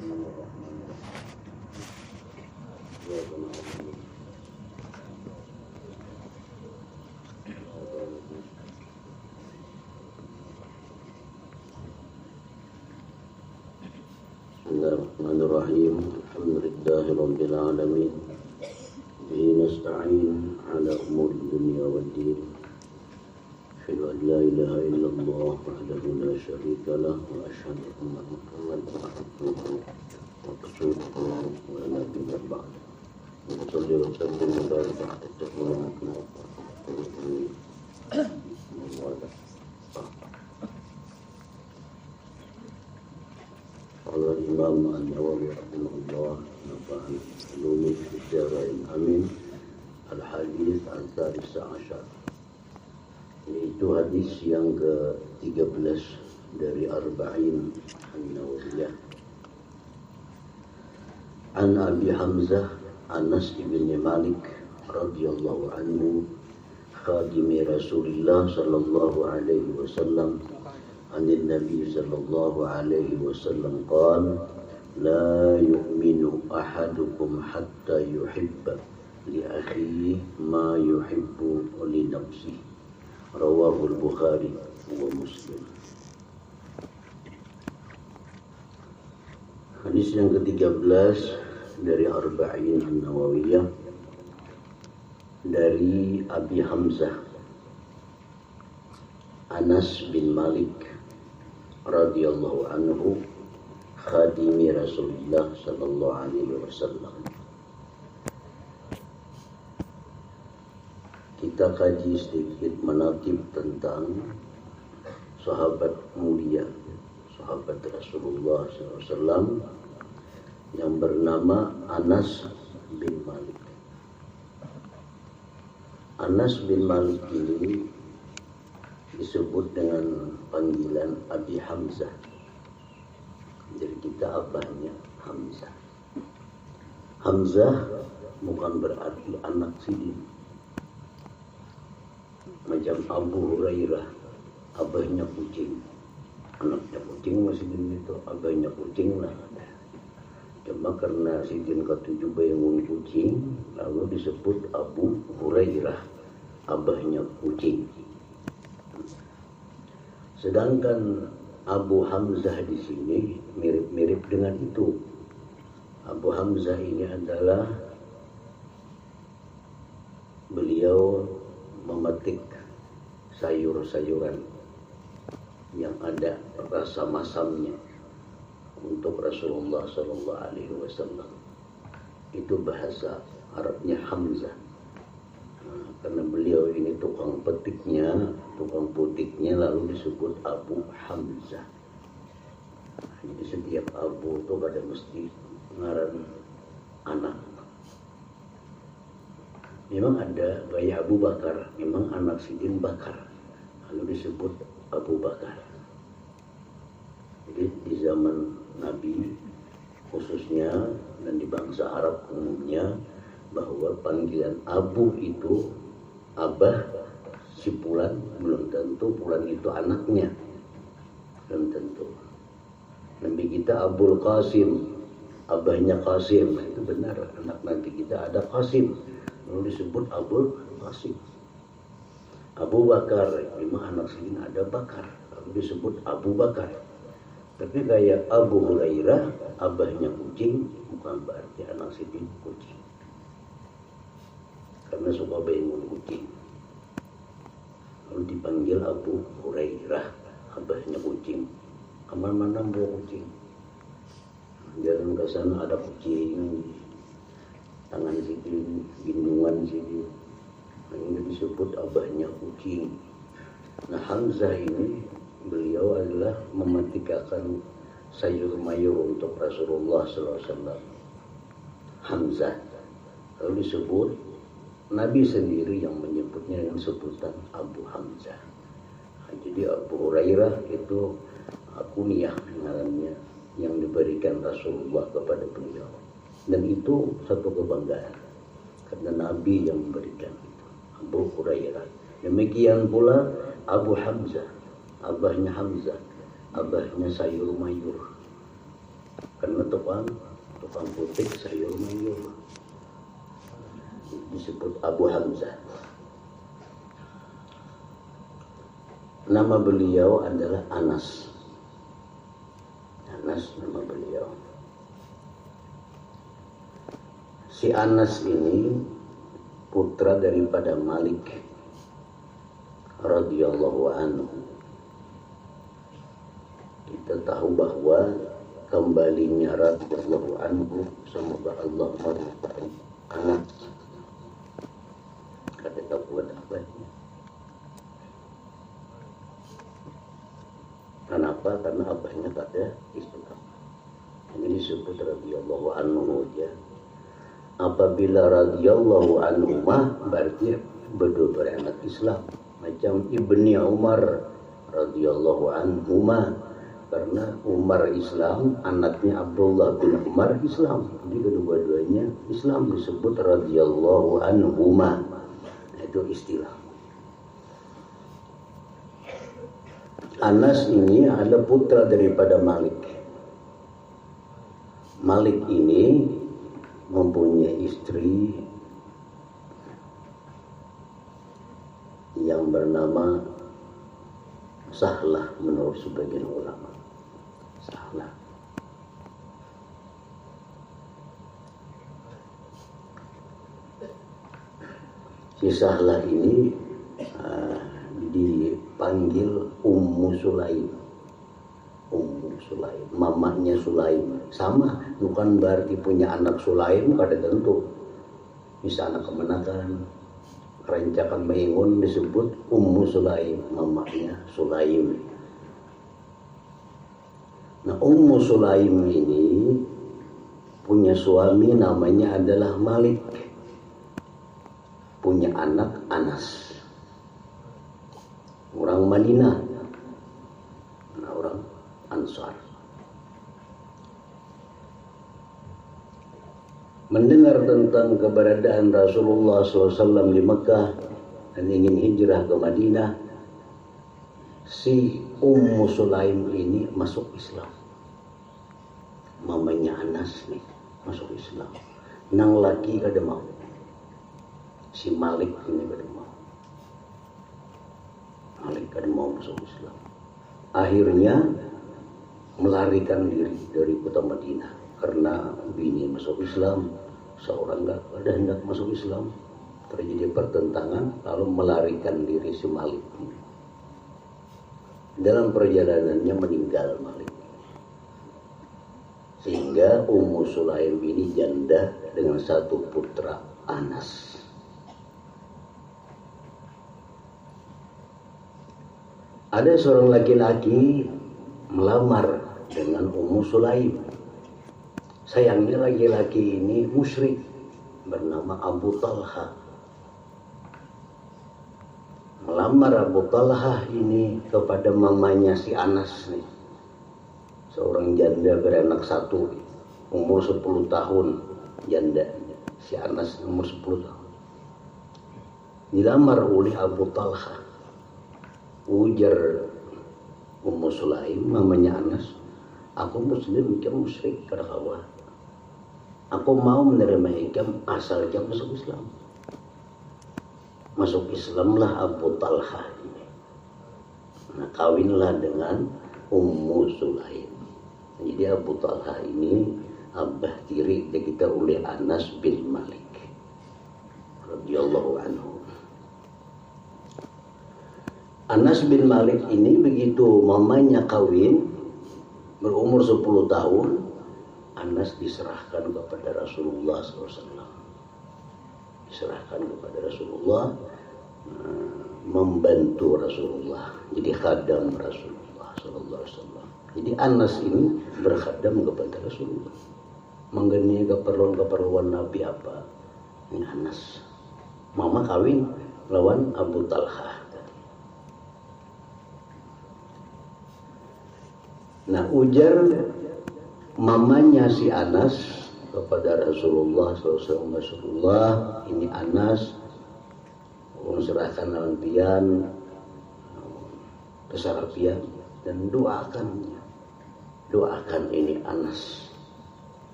Bismillahirrahmanirrahim. Alhamdulillahirabbil alamin. Bihi nasta'in 'ala umuri dunya waddin. Asyhadu an la ilaha illallah wahdahu la syarika lah wa asyhadu anna Muhammadan abduhu wa rasuluhu wa nabiyyu ba'd. Sallallahu alaihi wa sallam wa baraka ala Imam An-Nawawi rahimahullah nafa'an ulumi bisyarain amin al-hadis al-thalith ashar. Itu hadis yang ke-13 dari Arba'in An-Nawawiyah. An Abi Hamzah Anas ibn Malik radhiyallahu anhu khadimi Rasulullah sallallahu alaihi wasallam anil Nabi sallallahu alaihi wasallam qala la yu'minu ahadukum hatta yuhibba li akhihi ma yuhibbu li nafsihi. Rawahul Bukhari wa Muslim. Hadis yang ke-13 dari Arba'in An-Nawawiyah dari Abi Hamzah Anas bin Malik radhiyallahu anhu khadimi Rasulullah sallallahu alaihi wasallam. Kita kaji sedikit menatib tentang sahabat mulia, sahabat Rasulullah SAW yang bernama Anas bin Malik. Anas bin Malik ini disebut dengan panggilan Abi Hamzah. Jadi kita abahnya Hamzah. Hamzah bukan berarti anak sidin. Macam Abu Hurairah, abahnya kucing. Anaknya kucing masih itu, abahnya kucing lah. Cuma karena sidin ke-7 bangun kucing, lalu disebut Abu Hurairah, abahnya kucing. Sedangkan Abu Hamzah di sini mirip-mirip dengan itu. Abu Hamzah ini adalah beliau memetik sayur-sayuran yang ada rasa masamnya untuk Rasulullah Sallallahu Alaihi Wasallam. Itu bahasa Arabnya Hamzah. Karena beliau ini tukang petiknya, tukang putiknya, lalu disebut Abu Hamzah. Jadi setiap Abu itu pada mesti ngaran anak. Memang ada gaya Abu Bakar, memang anak Sidin Bakar, lalu disebut Abu Bakar. Jadi di zaman Nabi khususnya dan di bangsa Arab umumnya, bahwa panggilan Abu itu abah si Fulan, belum tentu Fulan itu anaknya, belum tentu. Nabi kita Abul Qasim, abahnya Qasim, itu benar, anak Nabi kita ada Qasim, lalu disebut Abul Qasim. Abu Bakar, memang anak sini ada Bakar, lalu disebut Abu Bakar. Tapi kayak Abu Hurairah, abahnya kucing, bukan berarti anak sini kucing. Karena suka bangun kucing, lalu dipanggil Abu Hurairah, abahnya kucing. Kemana-mana bawa kucing, jalan ke sana ada kucing, tangan sini, gendungan sini, ini disebut abahnya kucing. Nah Hamzah ini beliau adalah memetikakan sayur mayur untuk Rasulullah SAW. Hamzah, lalu disebut Nabi sendiri yang menyebutnya dengan sebutan Abu Hamzah. Nah, jadi Abu Hurairah itu kunyah namanya yang diberikan Rasulullah kepada beliau. Dan itu satu kebanggaan karena Nabi yang memberikan itu, Abu Hurairah. Demikian pula Abu Hamzah, abahnya Hamzah, abahnya sayur mayur. karena tukang putik sayur mayur disebut Abu Hamzah. Nama beliau adalah Anas. Anas nama beliau. Si Anas ini putra daripada Malik radhiyallahu anhu. Kita tahu bahwa kembalinya radhiyallahu anhu, semoga Allah meridai anak. Kata tak buat apa ini? Kenapa? Karena abahnya tak ada Islam. Ini disebut radhiyallahu anhu aja. Apabila radhiyallahu anhu mah berarti berdua beranak Islam. Macam Ibni Umar radhiyallahu anhu mah, karena Umar Islam, anaknya Abdullah bin Umar Islam. Jadi kedua-duanya Islam, disebut radhiyallahu anhu mah. Itu istilah. Anas ini adalah putra daripada Malik. Malik ini mempunyai istri yang bernama Sahlah menurut sebagian ulama. Sahlah. Si Sahlah ini dipanggil Ummu Sulaim. Ummu Sulaim, mamanya Sulaim. Sama, bukan berarti punya anak Sulaim, kada tentu. Bisa anak kemenakan, kerencakan mengingun disebut Ummu Sulaim, mamanya Sulaim. Nah, Ummu Sulaim ini punya suami namanya adalah Malik. Punya anak Anas. Orang Madinah. Nah, orang Ansar. Mendengar tentang keberadaan Rasulullah SAW di Mekah dan ingin hijrah ke Madinah, si Ummu Sulaim ini masuk Islam. Mamanya Anas nih masuk Islam. Nang laki kada mau. Si Malik ini kada mau. Malik kada mau masuk Islam. Akhirnya melarikan diri dari kota Madinah karena bini masuk Islam, seorang enggak ada hendak masuk Islam. Terjadi pertentangan, lalu melarikan diri si Malik. Dalam perjalanannya meninggal Malik. Sehingga Ummu Sulaim ini janda dengan satu putra, Anas. Ada seorang laki-laki melamar dengan Ummu Sulaim. Sayangnya laki-laki ini musyrik bernama Abu Talha. Melamar Abu Talha ini kepada mamanya si Anas nih. Seorang janda beranak satu, umur 10 tahun janda. Si Anas umur 10 tahun. Dilamar oleh Abu Talha. Ujar Ummu Sulaim, mamanya Anas, aku muslim, kamu musyrik, kada kawa. Aku mau menerima ikam asal kamu masuk Islam. Masuk Islamlah Abu Talha ini. Nah, kawinlah dengan Ummu Sulaim. Jadi Abu Talha ini abah tiri kita oleh Anas bin Malik radhiyallahu anhu. Anas bin Malik ini begitu mamanya kawin berumur 10 tahun, Anas diserahkan kepada Rasulullah SAW. Diserahkan kepada Rasulullah, membantu Rasulullah, jadi khadam Rasulullah SAW. Jadi Anas ini berkhadam kepada Rasulullah, mengenai keperluan Nabi apa. Ini Anas. Mama kawin lawan Abu Talha. Nah, ujar mamanya si Anas kepada Rasulullah SAW, Rasulullah, ini Anas, serahkan lawan pian, kesarapian, dan doakan ini Anas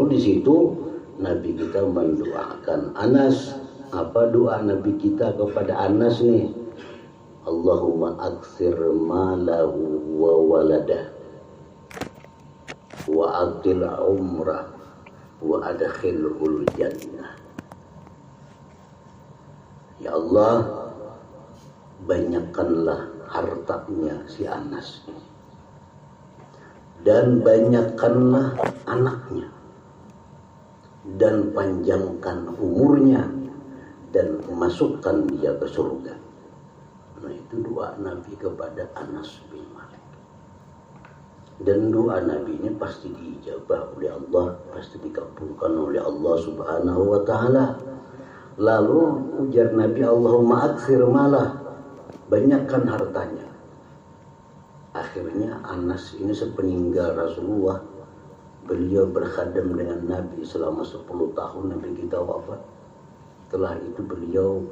Lalu di situ Nabi kita mendoakan Anas. Apa doa Nabi kita kepada Anas nih? Allahumma aktsir malahu wa waladah wa atil umrah wa adkhilhul jannah. Ya Allah, banyakkanlah hartanya si Anas dan banyakkanlah anaknya dan panjangkan umurnya dan masukkan dia ke surga. Nah, itu doa Nabi kepada Anas bin Malik. Dan doa Nabi ini pasti diijabah oleh Allah, pasti dikabulkan oleh Allah Subhanahu wa taala. Lalu ujar Nabi, Allahumma aktsir malah, banyakkan hartanya. Akhirnya Anas ini sepeninggal Rasulullah, beliau berkhadam dengan Nabi selama 10 tahun Nabi kita wafat. Setelah itu beliau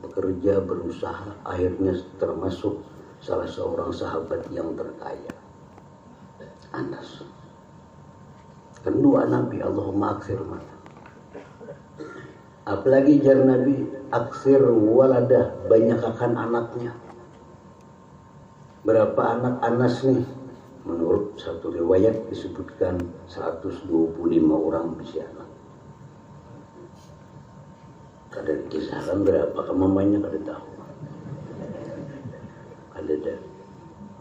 bekerja, berusaha, akhirnya termasuk salah seorang sahabat yang terkaya, Anas. Kedua Nabi, Allahumma aksir malah. Apalagi jar Nabi, aksir waladah, banyakkan anaknya. Berapa anak Anas nih? Menurut satu riwayat disebutkan 125 orang bisa anak. Kada dikisahkan berapa mamanya kada tahu.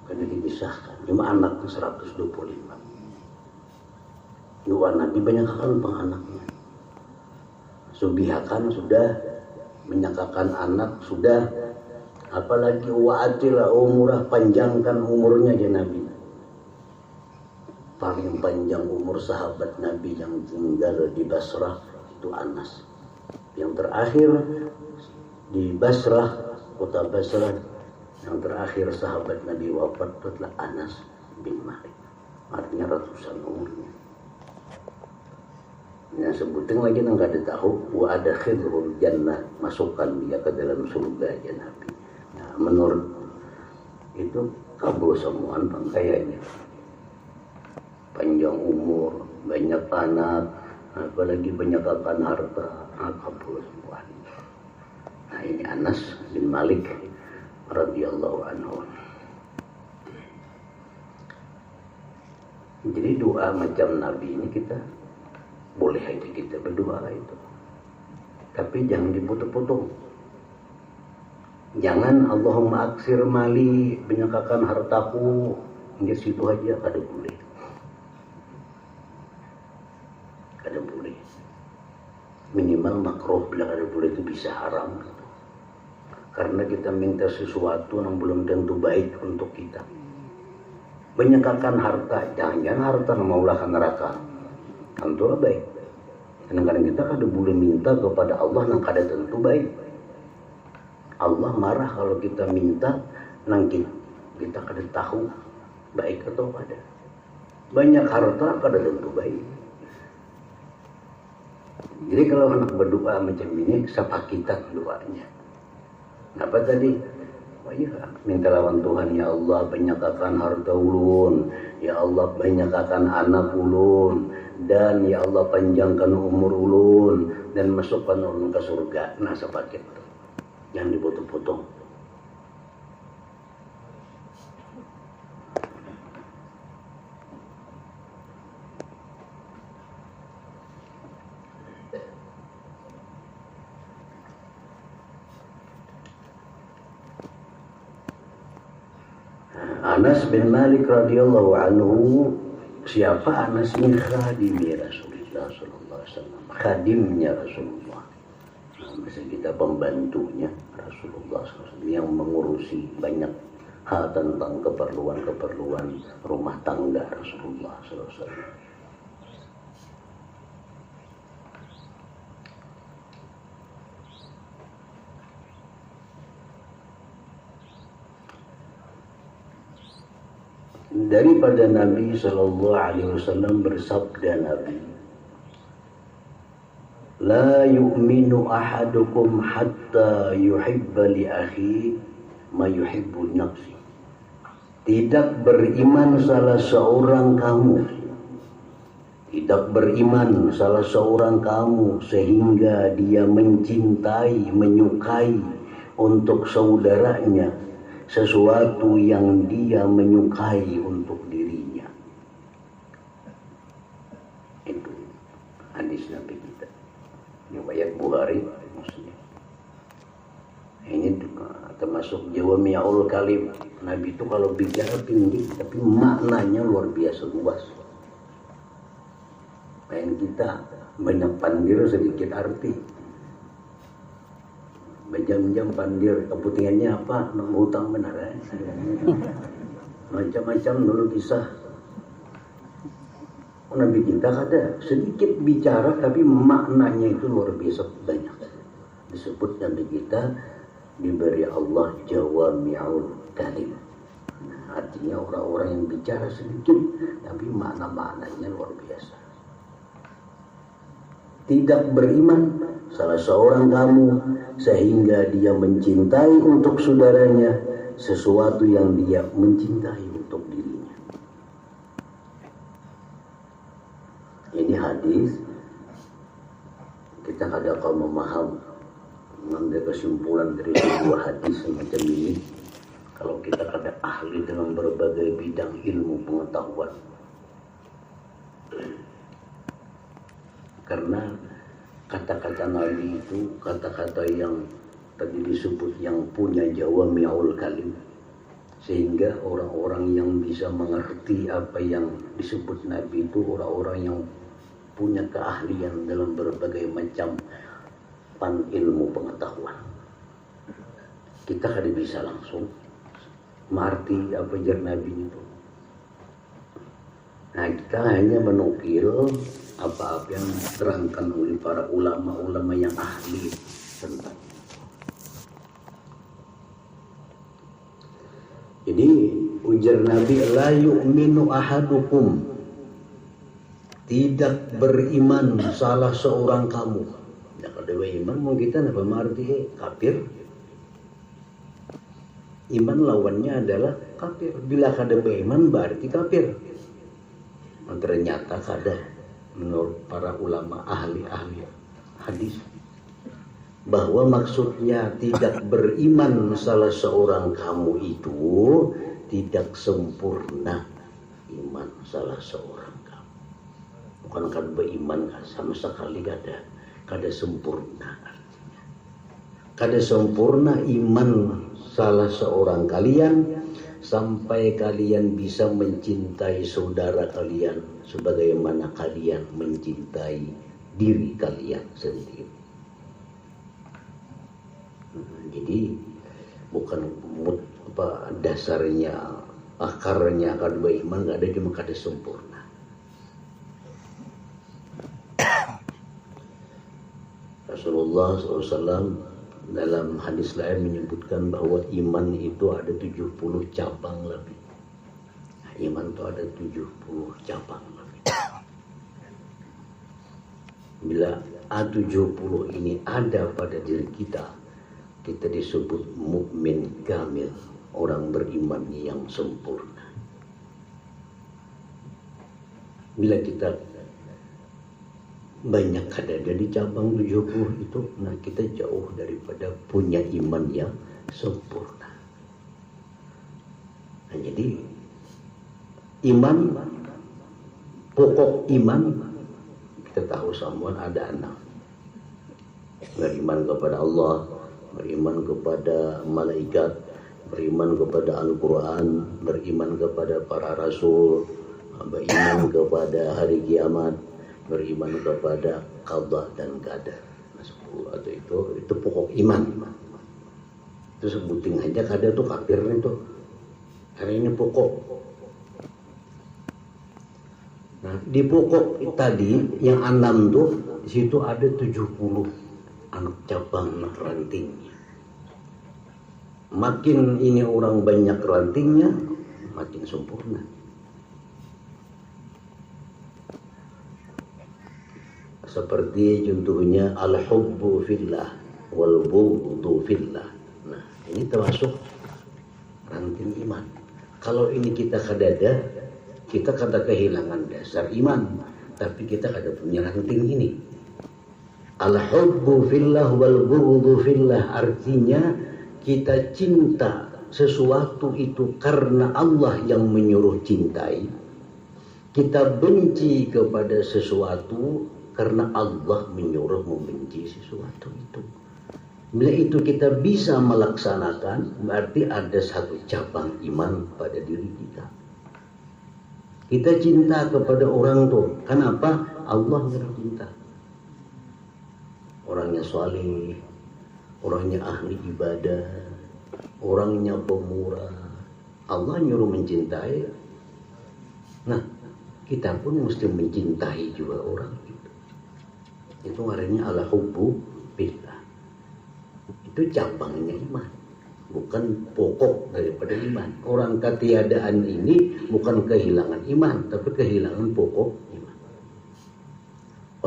Kada dikisahkan. Cuma anaknya 125. Doa Nabi banyakkan penganaknya. Subihakan sudah, menyakakan anak sudah, apalagi wa'atila umurah, panjangkan umurnya ya Nabi. Paling panjang umur sahabat Nabi yang tinggal di Basrah itu Anas. Yang terakhir di Basrah, kota Basrah, yang terakhir sahabat Nabi wafat adalah Anas bin Malik. Artinya ratusan umurnya. Yang sebutin lagi nggak ada tahu, wa adkhilhul jannah, masukkan dia ke dalam surga ya Nabi. Nah, menurut itu kabul semua kayaknya. Panjang umur, banyak anak, apalagi banyakkan harta, kabul semua. Nah, ini Anas bin Malik radhiyallahu anhu. Jadi doa macam Nabi ini kita boleh aja kita berdoa itu, tapi jangan dipotong-potong. Jangan Allahumma aksir mali, banyakkan hartaku, hingga situ aja kada boleh. Kada boleh. Minimal makruh, bila kada boleh itu bisa haram. Karena kita minta sesuatu yang belum tentu baik untuk kita. Banyakkan harta, jangan harta maulah ke neraka. Tentu baik. Kadang-kadang kita kada boleh minta kepada Allah yang kada tentu baik. Allah marah kalau kita minta nang kita kada tahu baik atau kada. Banyak harta kada tentu baik. Jadi kalau anak berdoa macam ini, sapakitan doanya. Apa tadi? Oh iya, minta lawan Tuhan, ya Allah banyakkan harta ulun, ya Allah banyakkan anak ulun, dan ya Allah panjangkan umur ulun dan masukkan ulun ke surga. Nah, sepaket. Jangan dipotong-potong. Anas bin Malik radhiyallahu anhu, siapa Anas bin khadimi Rasulullah sallallahu alaihi wasallam, khadimnya Rasulullah. Masa kita pembantunya Rasulullah SAW yang mengurusi banyak hal tentang keperluan-keperluan rumah tangga Rasulullah SAW. Daripada Nabi SAW bersabda Nabi, la yu'minu ahadukum hatta yuhibba li akhi ma yuhibbu nafsi. Tidak beriman salah seorang kamu, Tidak beriman salah seorang kamu sehingga dia mencintai, menyukai untuk saudaranya sesuatu yang dia menyukai untuk dirinya. Itu hadis Nabi kita. Ini ayat Bukhari maksudnya. Ini termasuk jawami'ul kalim. Nabi itu kalau bicara tinggi tapi maknanya luar biasa luas. Main kita banyak pandir sedikit arti. Berjam-jam pandir, kepentingannya apa? Hutang benar ya. Macam-macam dulu kisah. Nabi kita ada sedikit bicara tapi maknanya itu luar biasa banyak. Disebut Nabi kita diberi Allah jawami'ul kalim. Artinya orang-orang yang bicara sedikit tapi makna-maknanya luar biasa. Tidak beriman salah seorang kamu sehingga dia mencintai untuk saudaranya sesuatu yang dia mencintai untuk dirinya. Ini hadis kita kadang kalau memaham mengambil kesimpulan dari sebuah hadis semacam ini. Kalau kita ada ahli dalam berbagai bidang ilmu pengetahuan. Karena kata-kata Nabi itu kata-kata yang tadi disebut yang punya jawami'ul kalim, sehingga orang-orang yang bisa mengerti apa yang disebut Nabi itu orang-orang yang punya keahlian dalam berbagai macam ilmu pengetahuan. Kita kada bisa langsung mengerti apa jar Nabi itu. Nah, kita hanya menukil apa-apa yang diterangkan oleh para ulama-ulama yang ahli tentang. Jadi ujar Nabi, la yu'minu ahadukum, tidak beriman salah seorang kamu. Ya, kalau iman mau kita apa arti kafir? Iman lawannya adalah kafir. Bila kada beriman berarti kafir. Ternyata kada menurut para ulama ahli-ahli hadis bahwa maksudnya tidak beriman salah seorang kamu itu tidak sempurna iman salah seorang kamu. Bukan kada beriman sama sekali kada sempurna artinya. Kada sempurna iman salah seorang kalian sampai kalian bisa mencintai saudara kalian sebagaimana kalian mencintai diri kalian sendiri. Jadi bukan dasarnya, akarnya akan beriman nggak ada, cuma kada sempurna. Rasulullah SAW dalam hadis lain menyebutkan bahwa iman itu ada 70 cabang lebih. Iman itu ada 70 cabang lebih. Bila A70 ini ada pada diri kita, kita disebut mukmin kamil, orang beriman yang sempurna. Bila kita banyak ada di cabang 70 itu, nah kita jauh daripada punya iman yang sempurna. Nah, jadi iman, pokok iman kita tahu semua ada 6. Beriman kepada Allah, beriman kepada malaikat, beriman kepada Al-Quran, beriman kepada para rasul, beriman kepada hari kiamat, beriman kepada qada dan qadar. Nah, 10 atau itu pokok iman. Itu sebutin aja qadar itu kafir itu. Karena ini pokok. Nah, di pokok tadi yang 6 tuh di situ ada 70 anak cabang, anak rantingnya. Makin ini orang banyak rantingnya, makin sempurna. Seperti contohnya al-hubbu fillah wal bughdu fillah. Nah, ini termasuk ranting iman. Kalau ini kita kadada, kita kada kehilangan dasar iman. Tapi kita ada punya ranting ini. Al-hubbu fillah wal bughdu fillah, artinya kita cinta sesuatu itu karena Allah yang menyuruh cintai. Kita benci kepada sesuatu karena Allah menyuruh membenci sesuatu itu. Bila itu kita bisa melaksanakan, berarti ada satu cabang iman pada diri kita. Kita cinta kepada orang tuh. Kenapa? Allah yang cinta. Orangnya saleh, orangnya ahli ibadah, orangnya pemurah. Allah nyuruh mencintai. Nah, kita pun mesti mencintai juga orang itu. Itu artinya al-hubbu billah. Itu cabangnya iman, bukan pokok daripada iman. Orang ketiadaan ini bukan kehilangan iman, tapi kehilangan pokok iman.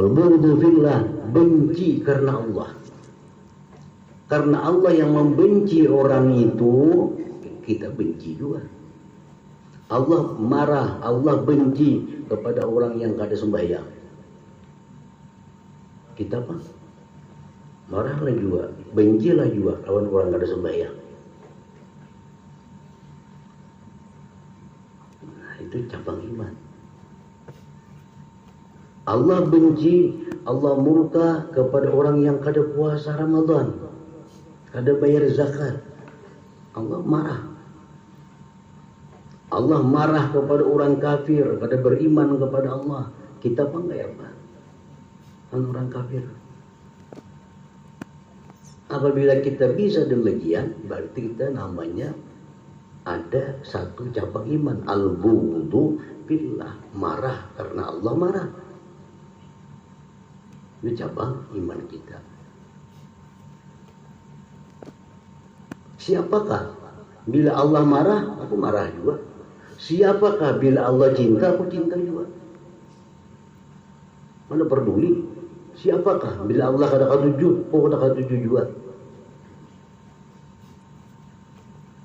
Al-bughdu fillah, benci karena Allah. Karena Allah yang membenci orang itu, kita benci juga. Allah marah, Allah benci kepada orang yang kada sembahyang. Kita apa? Marahlah juga, bencilah juga lawan orang kada sembahyang. Nah, itu cabang iman. Allah benci, Allah murka kepada orang yang kada puasa Ramadan, kada bayar zakat. Allah marah. Allah marah kepada orang kafir, kada beriman kepada Allah. Kita apa enggak ya Pak? Orang kafir. Apabila kita bisa demikian, berarti kita namanya ada satu cabang iman. Al-bughdu fillah, marah karena Allah marah. Itu cabang iman kita. Siapakah? Bila Allah marah, aku marah juga. Siapakah bila Allah cinta, aku cinta juga. Mana peduli? Siapakah? Bila Allah kada katuju, aku kada katuju juga.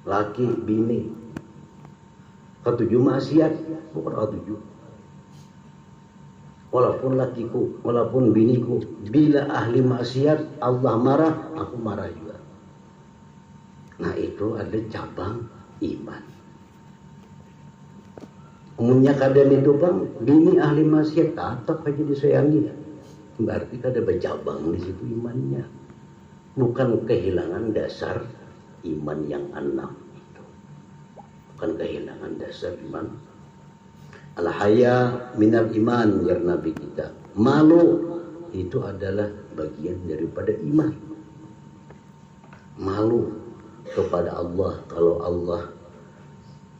Laki, bini, katuju maksiat, aku kada katuju. Walaupun lakiku, walaupun biniku, bila ahli maksiat, Allah marah, aku marah juga. Nah itu ada cabang iman. Umumnya keadaan itu bang, bini ahli maksiat tetap aja disayangi. Berarti kada bercabang di situ imannya. Bukan kehilangan dasar iman yang 6 itu. Bukan kehilangan dasar iman. Al-haya minal iman, ya Nabi kita. Malu itu adalah bagian daripada iman. Malu kepada Allah kalau Allah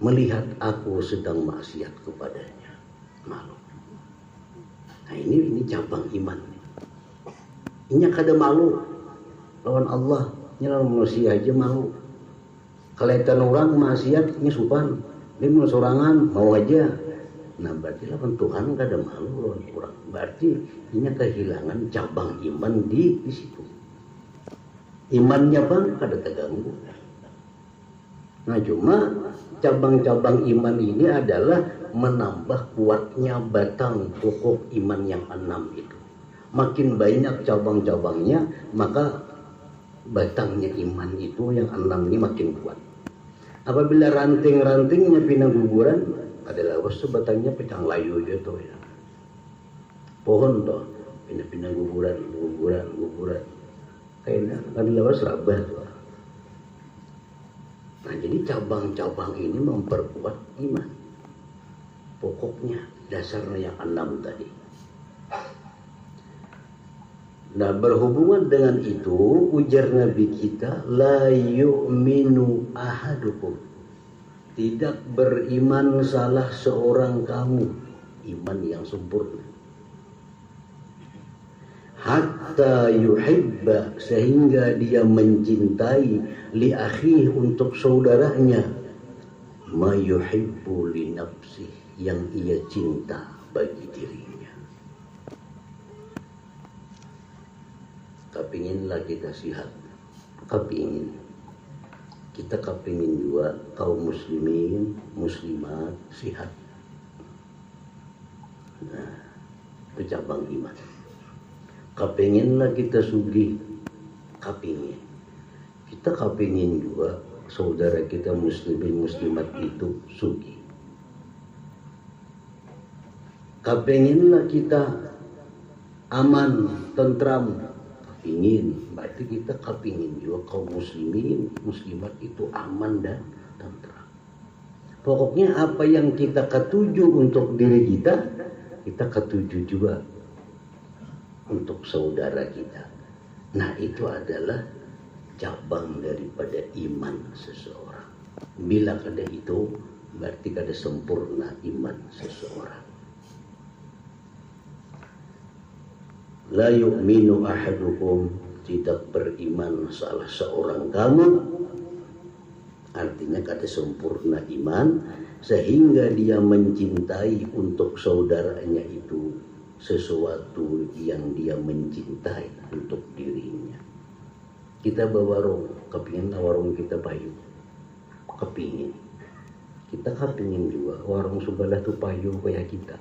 melihat aku sedang maksiat kepadanya. Malu. Nah ini cabang iman. Ini kada malu lawan Allah, lawan manusia aja malu. Kelihatan orang maksiat ini supan, dia mau sorangan mau aja. Nah berarti lawan Tuhan kada malu lawan orang. Berarti ini kehilangan cabang iman di situ. Imannya bang kada terganggu. Nah cuma cabang-cabang iman ini adalah menambah kuatnya batang pokok iman yang 6 itu. Makin banyak cabang-cabangnya, maka batangnya iman itu yang 6 ini makin kuat. Apabila ranting-rantingnya pinang guguran, adalah wastu batangnya pecang layu gitu ya. Pohon toh, pindah-pindah guguran. Kayaknya adalah serabah tuh. Nah jadi cabang-cabang ini memperkuat iman. Pokoknya dasarnya yang 6 tadi. Nah berhubungan dengan itu ujar Nabi kita, la yu'minu ahadukum, tidak beriman salah seorang kamu, iman yang sempurna, hatta yuhibba, sehingga dia mencintai, li akhihi, untuk saudaranya, ma yuhibbu li nafsih, yang ia cinta bagi dirinya. Kepinginlah kita sihat, kita kepingin juga kaum muslimin, muslimat sihat. Nah, cabang iman. Kapenginlah kita sugih, kapingin. Kita kapingin juga saudara kita muslimin muslimat itu sugih. Kapenginlah kita aman, tentram, kapingin. Berarti kita kapingin juga kaum muslimin muslimat itu aman dan tentram. Pokoknya apa yang kita ketuju untuk diri kita, kita ketuju juga untuk saudara kita. Nah, itu adalah cabang daripada iman seseorang. Bila kada itu, berarti kada sempurna iman seseorang. La yu'minu ahadukum, tidak beriman salah seorang kamu. Artinya kada sempurna iman, sehingga dia mencintai untuk saudaranya itu sesuatu yang dia mencintai untuk dirinya. Kita bawarung, kepingin warung kita payu, kepingin. Kita kepingin juga warung sebelah tu payu kayak kita.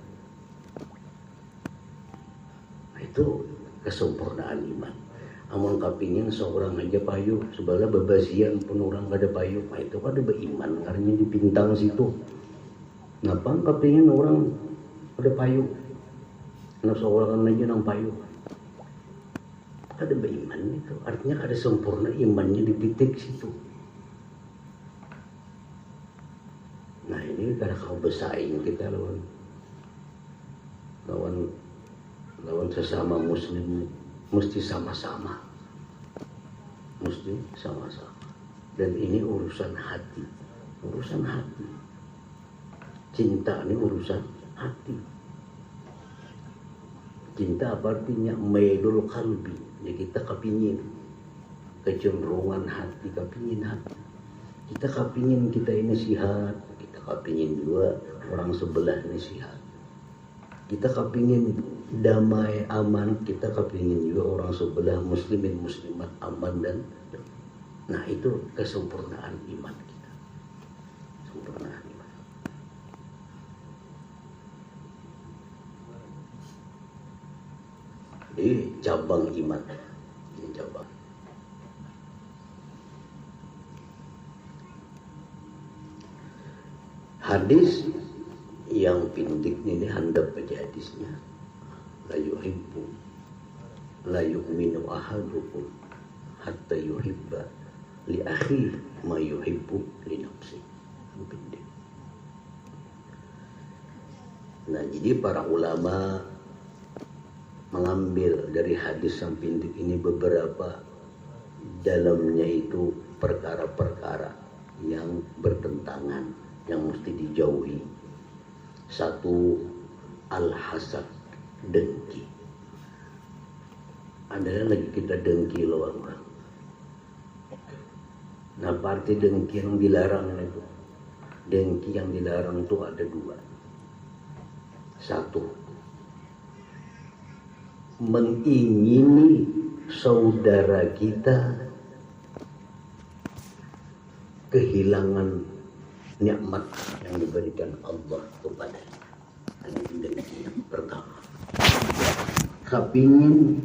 Nah, itu kesempurnaan iman. Amun kapingin seorang aja payu, sebelah babasian pun orang kada payu, nah itu kada beriman karena di bintang situ. Napa kapingin orang kada payu, karena seorang aja nang payu, kada beriman itu. Artinya kada sempurna imannya di titik situ. Nah ini kada kau bersaing kita lawan sesama muslim. Mesti sama-sama, dan ini urusan hati, cinta ini urusan hati. Cinta apa artinya? Mailul qalbi, ya kita kepingin kecenderungan hati, kepingin hati. Kita kepingin kita ini sehat, kita kepingin juga orang sebelah ini sehat. Kita kepingin damai, aman, kita kepingin juga orang sebelah muslimin muslimat aman dan nah itu kesempurnaan iman kita. Sempurnaan iman. Ini cabang iman. Ini cabang. Hadis yang pindik ini handap aja hadisnya. La yu'minu ahadukum hatta yuhibba li akhi ma yuhibbu li nafsi. Pindik. Nah, jadi para ulama mengambil dari hadis yang pindik ini beberapa dalamnya itu perkara-perkara yang bertentangan, yang mesti dijauhi. Satu, al-hasad, dengki. Ada lagi kita dengki lawan orang. Nah, arti dengki yang dilarang itu. Dengki yang dilarang itu ada dua. Satu, mengingini saudara kita kehilangan nikmat yang diberikan Allah kepadanya. Ini dengki yang pertama. Kepingin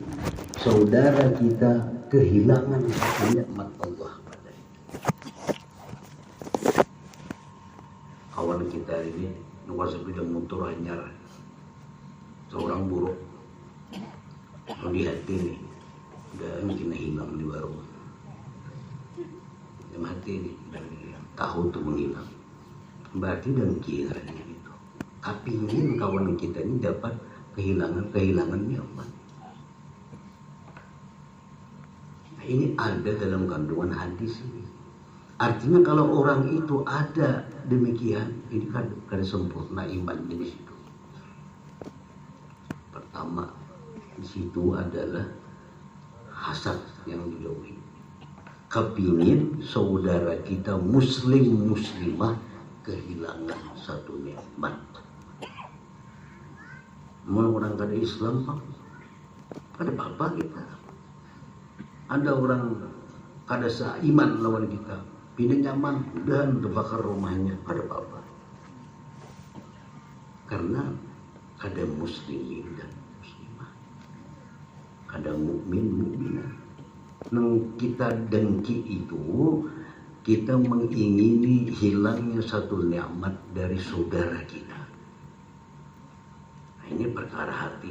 saudara kita kehilangan nikmat Allah padanya. Kawan kita ini nuwas sepeda motor anyar, seorang buruk melihat ini dan kena hilang di warung. Dia mati nih, dan tahu tuh menghilang. Berarti dengki lagi itu. Kepingin kawan kita ini dapat kehilangan nikmat. Nah, ini ada dalam kandungan hadis ini. Artinya kalau orang itu ada demikian, ini kan kada sempurna imannya di situ. Pertama, di situ adalah hasad yang dijauhi. Kepingin saudara kita muslim muslimah kehilangan satu nikmat. Mau orang kada Islam pak, kada apa-apa kita. Ada orang kada seiman lawan kita, pindah nyaman dan terbakar rumahnya, kada apa-apa. Karena ada muslimin dan muslim. kepada mukminah. Nang kita dengki itu, kita mengingini hilangnya satu nikmat dari saudara kita. Nah, ini perkara hati.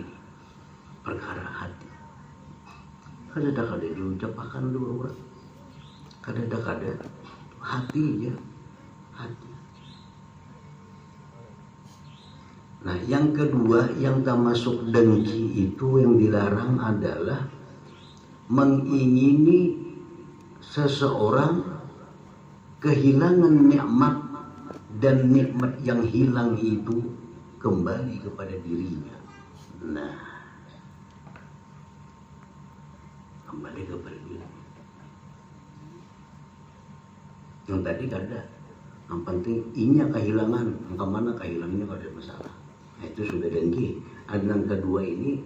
Kadang-kadang diucapkan dulu orang. Kadang-kadang hati. Nah, yang kedua yang termasuk dengki itu yang dilarang adalah mengingini seseorang kehilangan nikmat dan nikmat yang hilang itu kembali kepada dirinya. Nah, kembali kepada dirinya. Yang tadi ada, yang penting inya kehilangan, yang mana kehilangannya kalau ada masalah. Nah, itu sudah dengki. Dan yang kedua ini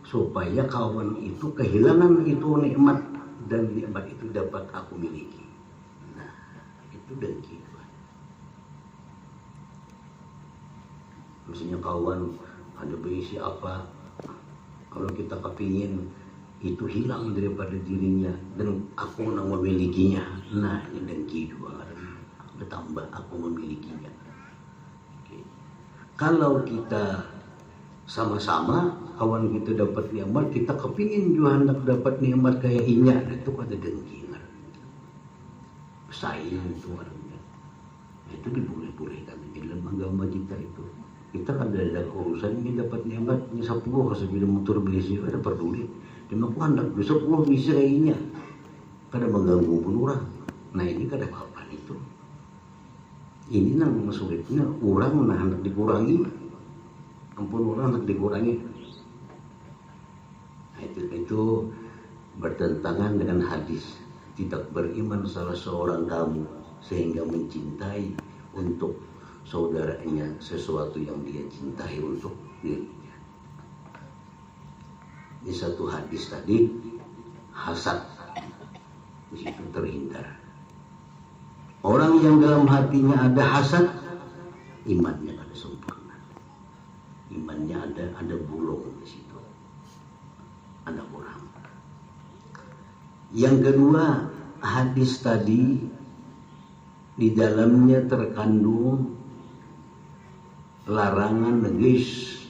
supaya kawan itu kehilangan itu nikmat dan nikmat itu dapat aku miliki. Nah, itu dengki. Misalnya kawan ada berisi apa, kalau kita kepingin itu hilang daripada dirinya dan aku nak memilikinya. Nah, ini dengki juga. Bertambah aku memilikinya. Okay. Kalau kita sama-sama kawan kita dapat nikmat, kita kepingin juga hendak dapat nikmat kayak inya, itu ada dengki. Sayang itu orangnya. Nah, itu diboleh-bolehkan di dalam agama kita itu. Kita kan ada urusan ini dapat nikmat, ini 10 sepeda motor besi, ada peduli. Dia mau hendak 10 bisa kayaknya. Kada mengganggu pun orang. Nah, ini kada apa-apa itu. Ini nang sulitnya orang nah hendak dikurangi. Ampun orang hendak dikurangi. Nah, itu bertentangan dengan hadis. Tidak beriman salah seorang kamu sehingga mencintai untuk saudaranya sesuatu yang dia cintai untuk dirinya. Di satu hadis tadi hasad di situ terhindar. Orang yang dalam hatinya ada hasad, imannya ada sempurna. Imannya ada bolong di situ. Ada kurang. Yang kedua, hadis tadi di dalamnya terkandung larangan ghish.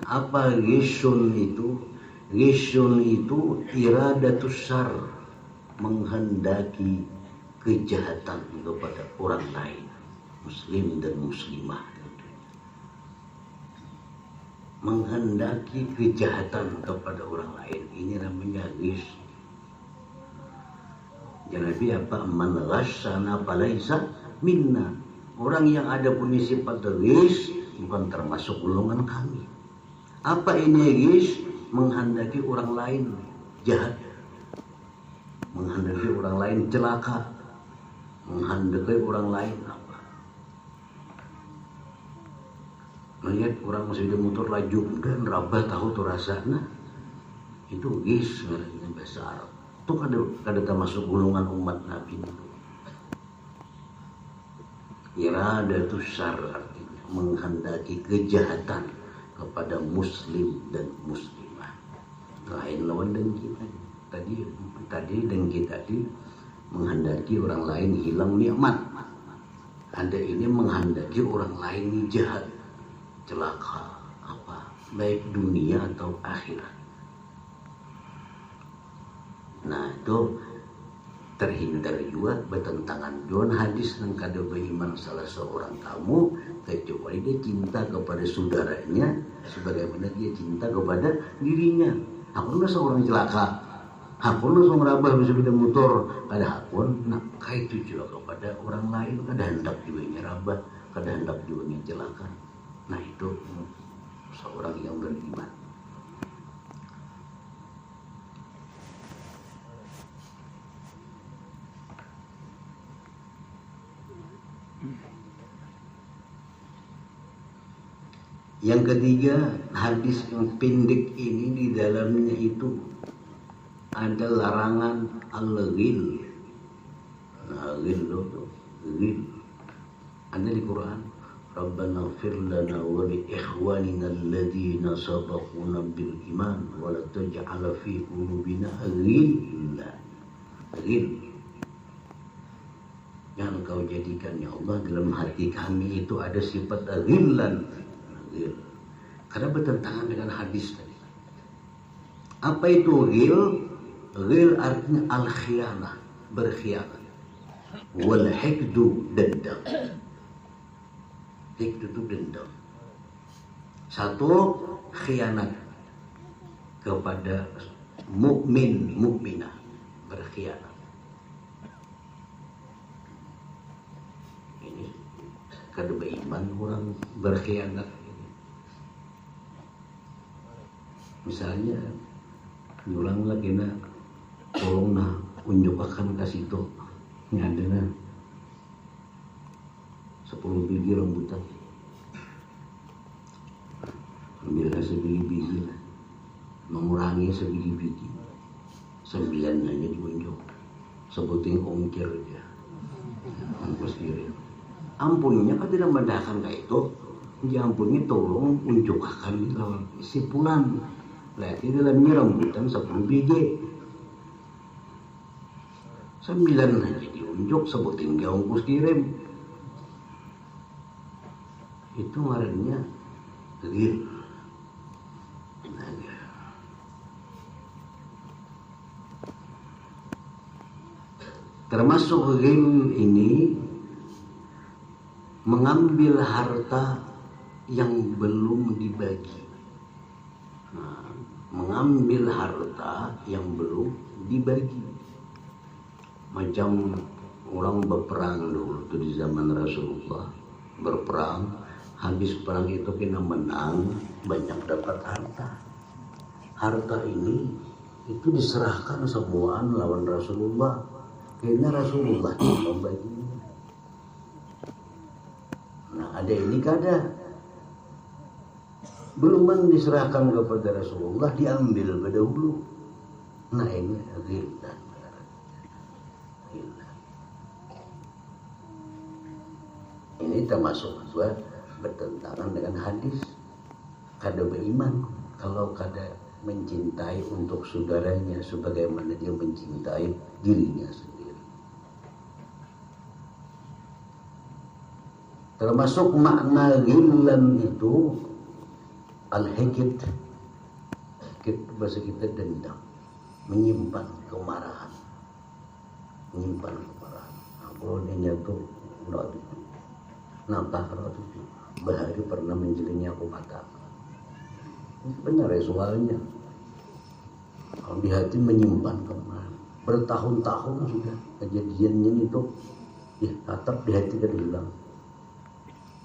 Apa ghishun itu? Ghishun itu iradatus syarr, menghendaki kejahatan kepada orang lain, muslim dan muslimah. Menghendaki kejahatan kepada orang lain, ini namanya ghish. Jadi apa? Man ghasyana falaisa minna. Orang yang ada punya sifat ghish bukan termasuk golongan kami. Apa ini ghish? Menghendaki orang lain jahat, menghendaki orang lain celaka, menghendaki orang lain apa? Melihat orang masih di motor laju dan rabah tahu tuh rasanya, itu ghish dengan bahasa Arab. Itu kada termasuk golongan umat Nabi itu. Iradatus syarr artinya menghendaki kejahatan kepada muslim dan muslimah. Lain lawan dengki tadi dengki tadi menghendaki orang lain hilang nikmat. Ada ini menghendaki orang lain jahat, celaka apa, baik dunia atau akhirat. Nah, itu terhindar juga bertentangan dengan hadis yang kada beriman salah seorang kamu kecuali dia cinta kepada saudaranya sebagaimana dia cinta kepada dirinya. Aku lah seorang celaka, aku lah seorang rabah bersepeda motor, kada hakun nak kait itu juga kepada orang lain, kada hendak juga rabah, kada hendak juga celaka. Nah, itu seorang yang beriman. Yang ketiga, hadis yang pendek ini di dalamnya itu ada larangan al-ghil. Nah, ghil. Ada di Quran. Rabbana ighfir lana wa li ikhwanina alladhina sabaquna bil iman wa la taj'al fi qulubina ghillan. Jangan kau jadikan ya Allah dalam hati kami itu ada sifat ghillan. Karena bertentangan dengan hadis tadi. Apa itu ghil? Ghil artinya al-khiyanah, berkhianat. Wal hikdu, dendam. Hikdu itu dendam. Satu, khianat kepada mukminah, berkhianat. Ini kada beriman orang berkhianat. Misalnya ulang lagi na tolong na unjuk akan kasih itu ada na 10 biji rambutan, ambillah sebiji-biji lah, mengurangi sebiji-biji, 9 aja diunjuk, sebutin ongkir aja, ongkos kirim. Ampunnya kan tidak mendahkan kayak itu, dia ampunnya tolong unjuk akan lawan si pulang. Berarti dalamnya rambutan 10 biji, 9 aja diunjuk, sebutin dia ongkos kirim. Itu ngarannya ghil. Termasuk ghil ini mengambil harta yang belum dibagi. Mengambil harta yang belum dibagi. Macam orang berperang dulu itu di zaman Rasulullah, berperang, habis perang itu kena menang, banyak dapat harta. Harta ini itu diserahkan semuaan lawan Rasulullah. Kayaknya Rasulullah yang membaginya. Nah ada ini kada, belum diserahkan kepada Rasulullah, diambil pada dulu. Nah ini ghillan. Ini termasuk juga bertentangan dengan hadis. Kada beriman kalau kada mencintai untuk saudaranya sebagaimana dia mencintai dirinya sendiri. Termasuk makna ghillan itu al-hikd. Hikd bahasa kita dendam, menyimpan kemarahan. Menyimpan kemarahan. Kalau dia tuh nampak kalau itu bahari pernah menjelinya aku mata. Benar ya soalnya. Kalau di hati menyimpan kemarahan, bertahun-tahun sudah kejadiannya itu, tetap di hati kan hilang.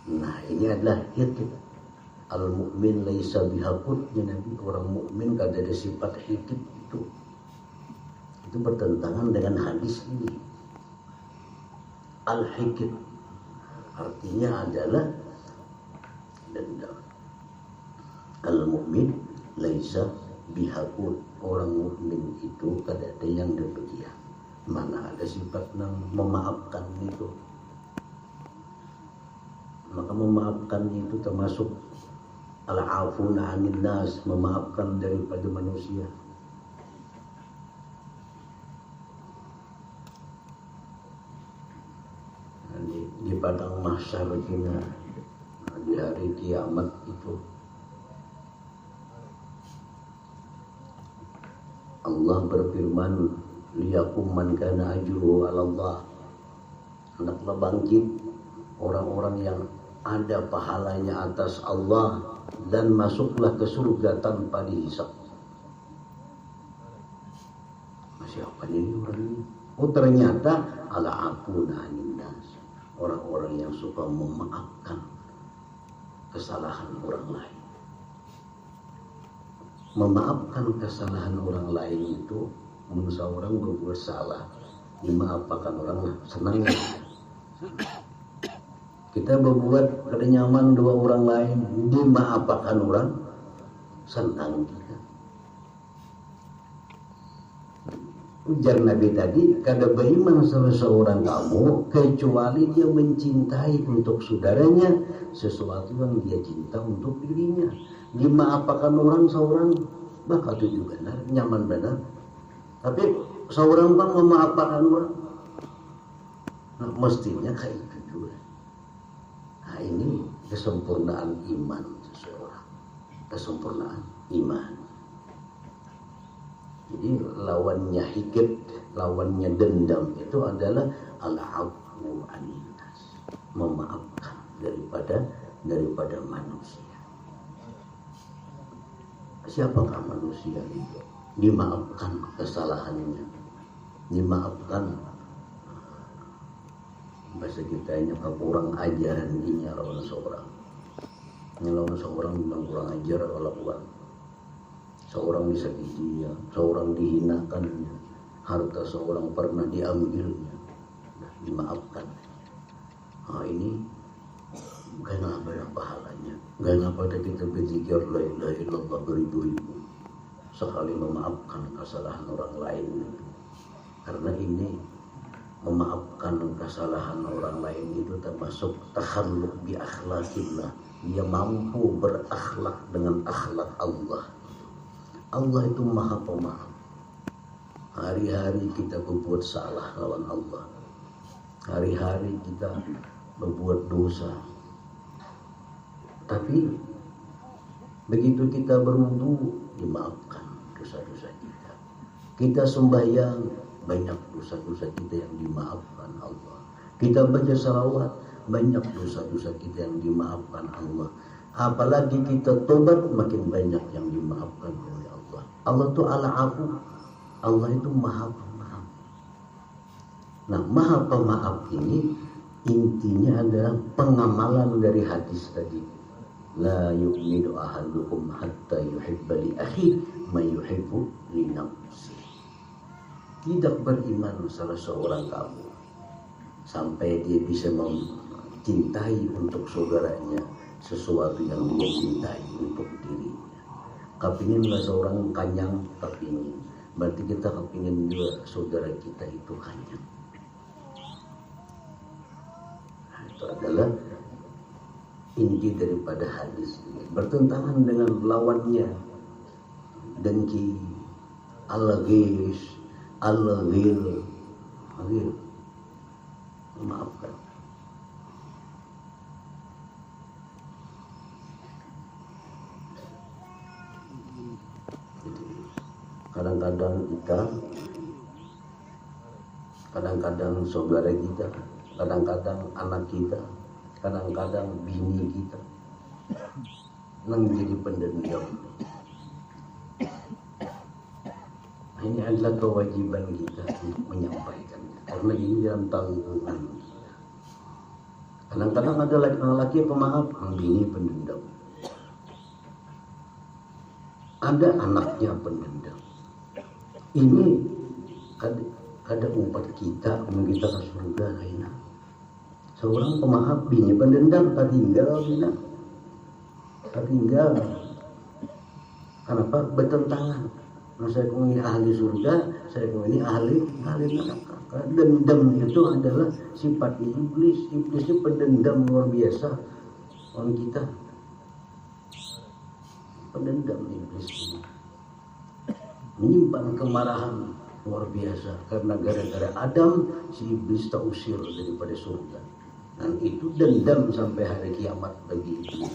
Nah ini adalah hikd. Al-mu'min laisa bihaqud, Nabi, orang mukmin kada ada sifat hikd itu. Itu bertentangan dengan hadis ini. Al-hikd artinya adalah dendam. Al-mu'min laisa bihaqud, orang mukmin itu kada ada yang demikian. Mana ada sifat memaafkan itu. Maka memaafkan itu termasuk al-afuna 'anil nas, memaafkan daripada manusia. Di padang mahsyar kita, di hari kiamat itu Allah berfirman, liyakum man kana ajruhu 'ala Allah. Hendaklah bangkit orang-orang yang ada pahalanya atas Allah dan masuklah ke surga tanpa dihisab. Siapa ini orang ini? Oh ternyata al-afuna 'anil nas, orang-orang yang suka memaafkan kesalahan orang lain. Memaafkan kesalahan orang lain itu, manusia orang berbuat salah, dimaafkan orang senang. Kita berbuat kada nyaman dua orang lain, dimaafkan orang senang kita. Ujar Nabi tadi, kada beriman salah seorang kamu kecuali dia mencintai untuk saudaranya sesuatu yang dia cinta untuk dirinya. Dimaafkan orang seorang, bakal itu benar, nyaman benar. Tapi seorang bang memaafkan orang, nah, mestinya kayak itu juga. Nah ini kesempurnaan iman seseorang, kesempurnaan iman. Jadi lawannya hikid, lawannya dendam itu adalah al-'afwu 'anil nas, memaafkan daripada manusia. Siapakah manusia itu? Dimaafkan kesalahannya, dimaafkan bahasa kita ini kurang ajaran ini lawan seorang. Ini lawan seorang memang kurang ajar kalau kurang. Seorang disakitinya, seorang dihinakannya, harta seorang pernah diambilnya, dimaafkan. Nah ini bukan apa yang pahalanya, bukan apa kita berzikir la ilaha illallah beribu-ribu sekali memaafkan kesalahan orang lain. Karena ini memaafkan kesalahan orang lain itu termasuk takhalluq bi akhlaqillah. Dia mampu berakhlak dengan akhlak Allah. Allah itu maha pemaaf. Hari-hari kita berbuat salah lawan Allah. Hari-hari kita berbuat dosa. Tapi begitu kita berwudu, dimaafkan dosa-dosa kita. Kita sembahyang, banyak dosa-dosa kita yang dimaafkan Allah. Kita baca salawat, banyak dosa-dosa kita yang dimaafkan Allah. Apalagi kita tobat, makin banyak yang dimaafkan oleh Allah. Allah itu al-'afu, Allah itu maha pemaaf. Nah, maha pemaaf ini intinya adalah pengamalan dari hadis tadi. La yu'minu ahadukum hatta yuhibba li akhihi ma yuhibbu li nafsihi. Tidak beriman salah seorang kamu sampai dia bisa mencintai untuk saudaranya sesuatu yang dia cintai untuk dirinya. Kepinginlah seorang kanyang, kepingin. Berarti kita kepingin juga saudara kita itu kanyang. Nah, itu adalah inti daripada hadis ini. Bertentangan dengan lawannya, dengki, al-ghis, al-ghil, maafkan. Kadang-kadang saudara kita, kadang-kadang anak kita, kadang-kadang bini kita yang menjadi pendendam. Ini adalah kewajiban kita untuk menyampaikannya, karena ini dalam tanggungan. Kadang-kadang ada laki-laki pemaaf, bini pendendam. Ada anaknya pendendam. Ini ada umat kita ke surga lainnya. Seorang pemaaf bini pendendam tertinggal bina. Tertinggal. Kenapa? Bertentangan. Nah, saya ini ahli surga, saya ini ahli neraka. Dendam itu adalah sifat iblis. Iblis itu pendendam luar biasa. Orang kita pendendam iblis ini. Menyimpan kemarahan luar biasa karena gara-gara Adam si iblis terusir daripada surga. Dan itu dendam sampai hari kiamat bagi iblis.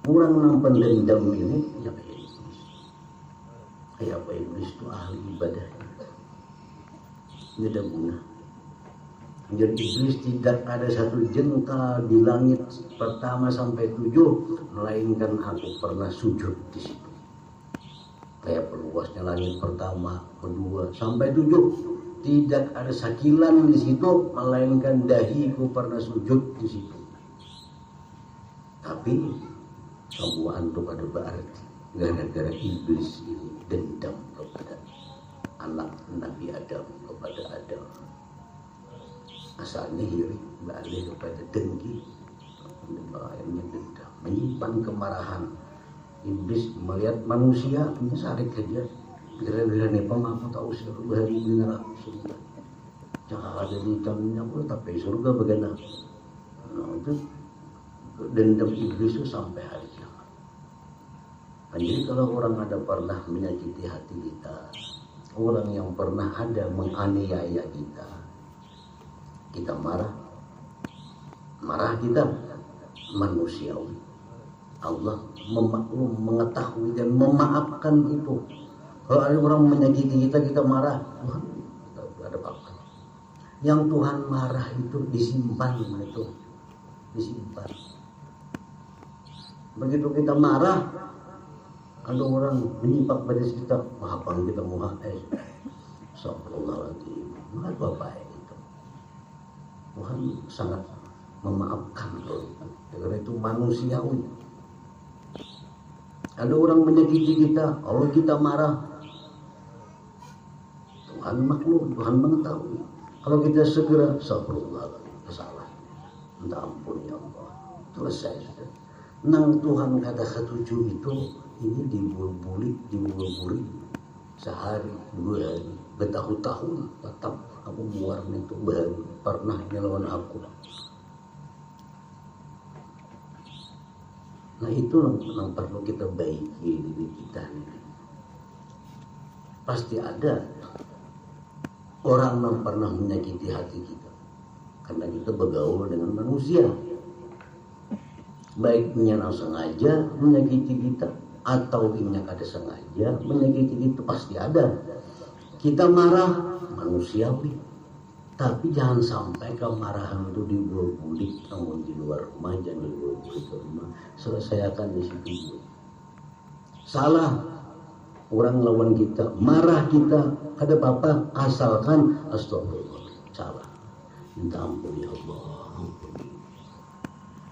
Orang yang pendendam ini ya kayak iblis. Kayak apa iblis itu ahli ibadah. Tidak ada guna. Jadi iblis tidak ada satu jengkal di langit pertama sampai 7, melainkan aku pernah sujud di situ. Kayak perluasnya langit pertama, kedua, sampai 7. Tidak ada sakilan di situ, melainkan dahiku pernah sujud di situ. Tapi semua itu ada berarti gara-gara iblis ini dendam kepada anak Nabi Adam, kepada Adam. Asalnya iri, balik kepada dengki, akhirnya dendam, menyimpan kemarahan. Iblis melihat manusia, ini sarik saja, Gara-gara nih pemapa tahu suruh bahari benar surga. Jangan ada di tangannya pun tapi surga bagaimana? Nah, itu dendam iblis itu sampai hari kiamat. Nah, jadi kalau orang ada pernah menyakiti hati kita, orang yang pernah ada menganiaya kita marah kita manusiawi. Allah memaklum, mengetahui dan memaafkan itu. Kalau ada orang menyakiti kita marah, Tuhan kita ada apa? Yang Tuhan marah itu disimpan. Begitu kita marah, ada orang menyipak pada kita, maafkan kita muhai. Astagfirullahaladzim. Maka baik itu. Tuhan sangat memaafkan kalau itu. Karena itu manusiawi. Ada orang menyakiti kita, kalau kita marah, Tuhan maklum, Tuhan mengetahui. Kalau kita segera, astagfirullahaladzim, kesalahan. Minta ampun ya Allah. Selesai sudah. Nang Tuhan kata ketujuh itu, ini dibulbuli sehari, 2 hari, bertahun-tahun tetap aku muarnya itu baru pernah nyelawan aku. Nah itu yang perlu kita baiki diri kita ini. Pasti ada orang yang pernah menyakiti hati kita, karena kita bergaul dengan manusia. Baik yang sengaja menyakiti kita atau yang kada sengaja menyakiti kita, pasti ada. Kita marah manusiawi, tapi jangan sampai kemarahan itu dibuat-bulik, namun di luar rumah, jangan dibuat-bulik ke rumah. Selesaikan di situ. Salah orang lawan kita, marah kita, ada apa? Asalkan astagfirullah, salah. Minta ampun ya Allah, ampun.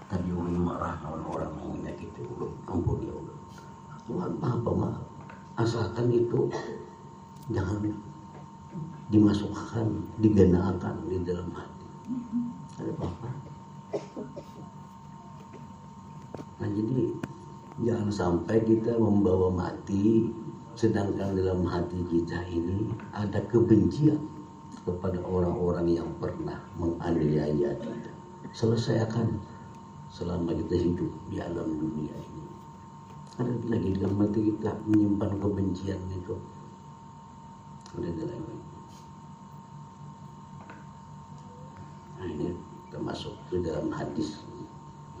Tadi orang marah lawan orang yang menyakiti Allah, ampun ya Allah. Tuhan maaf, asalkan itu jangan dimasukkan, digenakan di dalam hati. Ada apa? Nah jadi jangan sampai kita membawa mati, sedangkan dalam hati kita ini ada kebencian kepada orang-orang yang pernah menganiaya kita. Selesaikan selama kita hidup di alam dunia ini. Ada lagi dalam hati kita menyimpan kebencian itu. Ada lagi. Nah ini termasuk ke dalam hadis,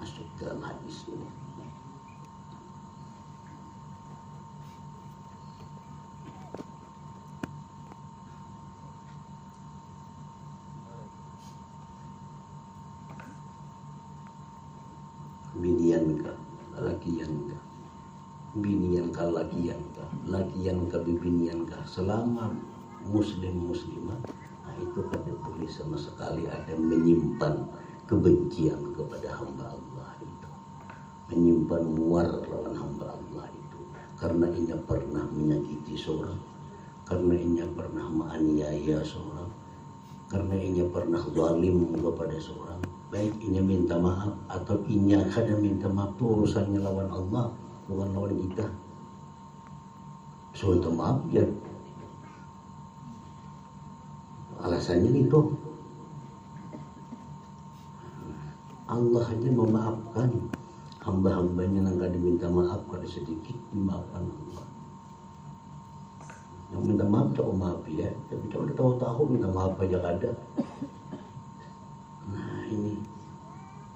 masuk dalam hadis ini. Binianka, lakianka, binianka, lakianka, bibinianka. Selama muslimah, nah itu kada boleh sama sekali ada menyimpan kebencian kepada hamba Allah itu, menyimpan muar lawan hamba Allah itu, karena ia pernah menyakiti seorang, karena ia pernah menganiaya seorang, karena ia pernah zalim kepada seorang. Baik inya minta maaf atau inya kada minta maaf, itu urusannya lawan Allah, bukan lawan kita. So minta maaf ya, alasannya itu Allah hanya memaafkan hamba-hambanya yang kada minta maaf, kada sedikit dimaafkan Allah. Yang minta maaf tak maaf ya, tapi tak tahu-tahu minta maaf aja kada. Ini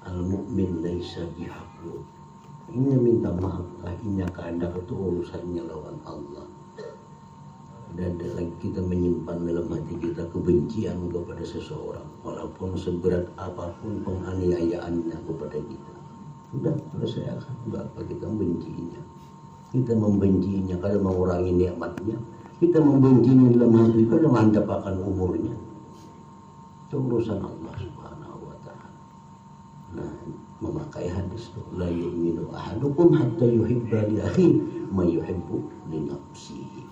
al-mu'min laisa bihaqud. Ini minta maaf lah, ini kehendak itu urusannya lawan Allah. Dan lagi kita menyimpan dalam hati kita kebencian kepada seseorang, walaupun seberat apapun penganiayaannya kepada kita. Sudah selesaikan, apa kita membencinya. Kita membencinya kalau mengurangi nikmatnya. Kita membencinya dalam hati kalau mantap akan umurnya. Itu urusan Allah Subhanahu wa ta'ala. Nah, memakai hadis itu, la yu'minu ahadukum hatta yuhibba li akhihi ma yuhibbu li nafsihi.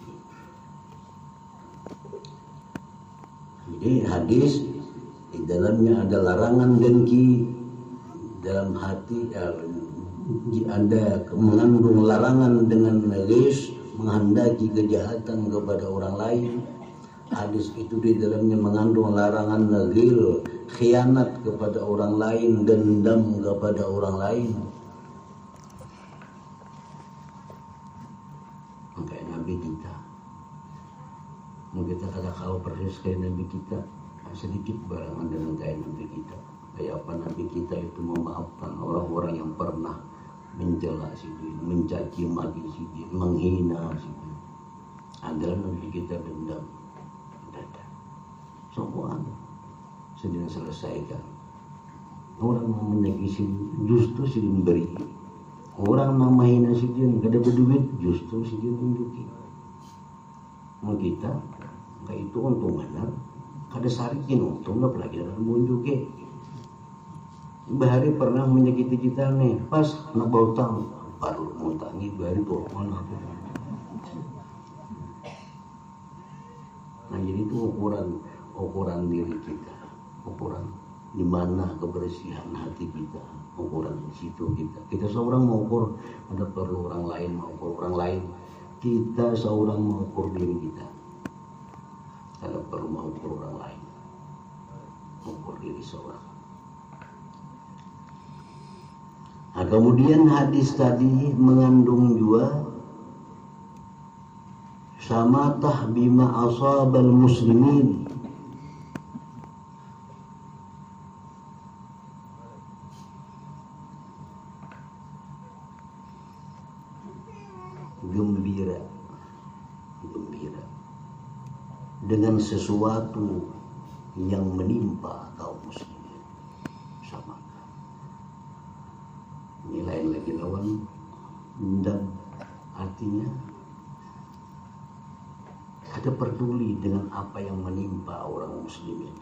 Jadi hadis di dalamnya ada larangan dengki, dalam hati ada mengandung larangan dengan ghis, menghendaki kejahatan kepada orang lain. Hadis itu di dalamnya mengandung larangan nagil, khianat kepada orang lain, dendam kepada orang lain. Kayak Nabi kita, mau kita kata kalau persis kayak Nabi kita, sedikit barangan dengan kayak Nabi kita. Kayak apa Nabi kita itu memaafkan orang-orang yang pernah mencela si dia, mencaci maki si dia, menghina si dia. Adalah Nabi kita dendam. Semua sedang selesaikan. Orang mau menyakiti justru si memberi. Orang mau menghina si dia kada berduit justru si dia menunjuki. Mau kita kayak itu untung mana? Kada sarikin untung apalagi dalam menunjuki. Bahari pernah menyakiti kita nih, pas nak bautang baru muntangi bahari tuh mana aku. Nah jadi itu ukuran diri kita, ukuran di mana kebersihan hati kita, ukuran di situ kita seorang mengukur, ada perlu orang lain mengukur orang lain, kita seorang mengukur diri kita, ada perlu mengukur orang lain, mengukur diri seorang. Nah, kemudian hadis tadi mengandung juga sama tahbima asabal muslimin, gembira dengan sesuatu yang menimpa kaum muslimin. Sama ini lain lagi lawan dan artinya ada peduli dengan apa yang menimpa orang muslimin.